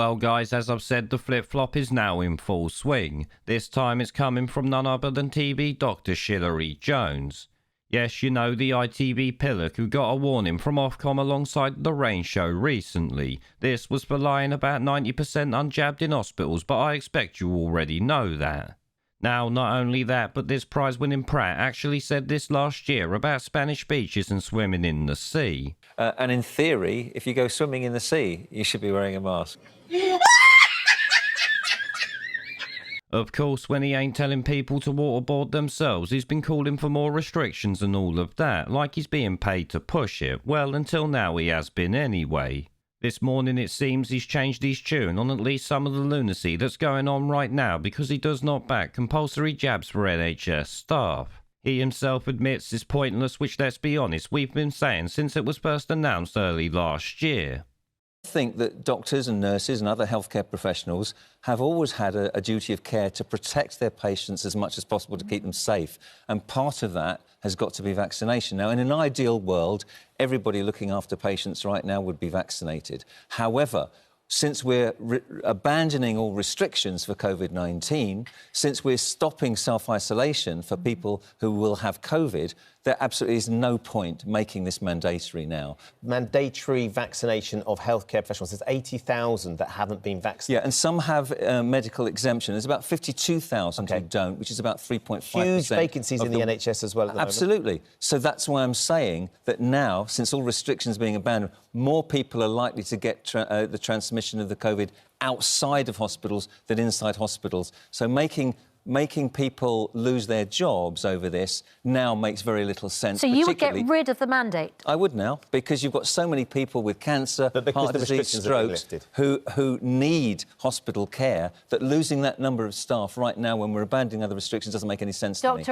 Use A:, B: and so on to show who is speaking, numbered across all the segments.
A: Well guys, as I've said, the flip-flop is now in full swing. This time it's coming from none other than TV Dr. Shillary Jones. Yes, you know, the ITV pillock who got a warning from Ofcom alongside The Rain Show recently. This was for lying about 90% unjabbed in hospitals, but I expect you already know that. Now, not only that, but this prize-winning prat actually said this last year about Spanish beaches and swimming in the sea.
B: And in theory, if you go swimming in the sea, you should be wearing a mask.
A: Of course, when he ain't telling people to waterboard themselves, he's been calling for more restrictions and all of that, like he's being paid to push it. Well, until now he has been anyway. This morning it seems he's changed his tune on at least some of the lunacy that's going on right now because he does not back compulsory jabs for NHS staff. He himself admits it's pointless, which, let's be honest, we've been saying since it was first announced early last year.
B: I think that doctors and nurses and other healthcare professionals have always had a duty of care to protect their patients as much as possible to keep them safe. And part of that has got to be vaccination. Now, in an ideal world, everybody looking after patients right now would be vaccinated. However, since we're abandoning all restrictions for COVID-19, since we're stopping self-isolation for people who will have COVID, there absolutely is no point making this mandatory now.
C: Mandatory vaccination of healthcare professionals. There's 80,000 that haven't been vaccinated.
B: Yeah, and some have medical exemption. There's about 52,000 who don't, which is about 3.5%.
C: Huge vacancies in the NHS as well at the
B: Absolutely.
C: moment.
B: So that's why I'm saying that now, since all restrictions are being abandoned, more people are likely to get the transmission of the COVID outside of hospitals than inside hospitals. So making people lose their jobs over this now makes very little sense.
D: So you would get rid of the mandate?
B: I would now, because you've got so many people with cancer, heart disease, strokes, who need hospital care, that losing that number of staff right now when we're abandoning other restrictions doesn't make any sense to me.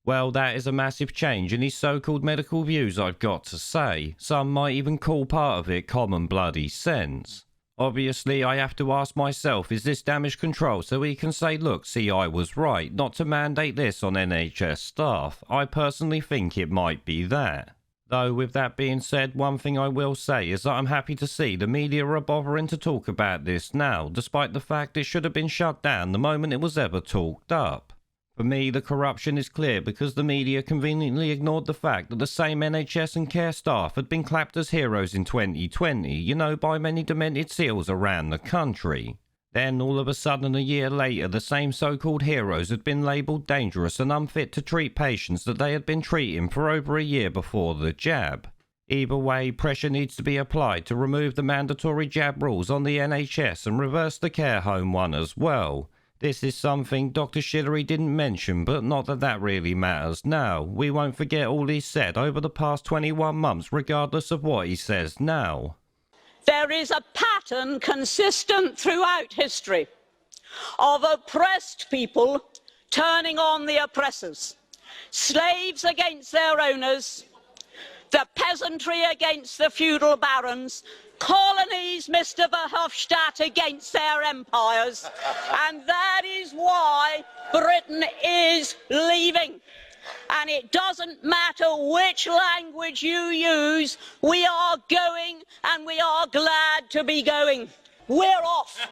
A: Well, that is a massive change in his so-called medical views, I've got to say. Some might even call part of it common bloody sense. Obviously, I have to ask myself, is this damage control so he can say, look, see, I was right, not to mandate this on NHS staff? I personally think it might be that. Though, with that being said, one thing I will say is that I'm happy to see the media are bothering to talk about this now, despite the fact it should have been shut down the moment it was ever talked up. For me, the corruption is clear because the media conveniently ignored the fact that the same NHS and care staff had been clapped as heroes in 2020, you know, by many demented seals around the country. Then, all of a sudden, a year later, the same so-called heroes had been labelled dangerous and unfit to treat patients that they had been treating for over a year before the jab. Either way, pressure needs to be applied to remove the mandatory jab rules on the NHS and reverse the care home one as well. This is something Dr. Shillary didn't mention, but not that that really matters now. We won't forget all he said over the past 21 months, regardless of what he says now.
E: There is a pattern consistent throughout history of oppressed people turning on the oppressors, slaves against their owners, the peasantry against the feudal barons, colonies, Mr. Verhofstadt, against their empires. And that is why Britain is leaving. And it doesn't matter which language you use, we are going, and we are glad to be going. We're off.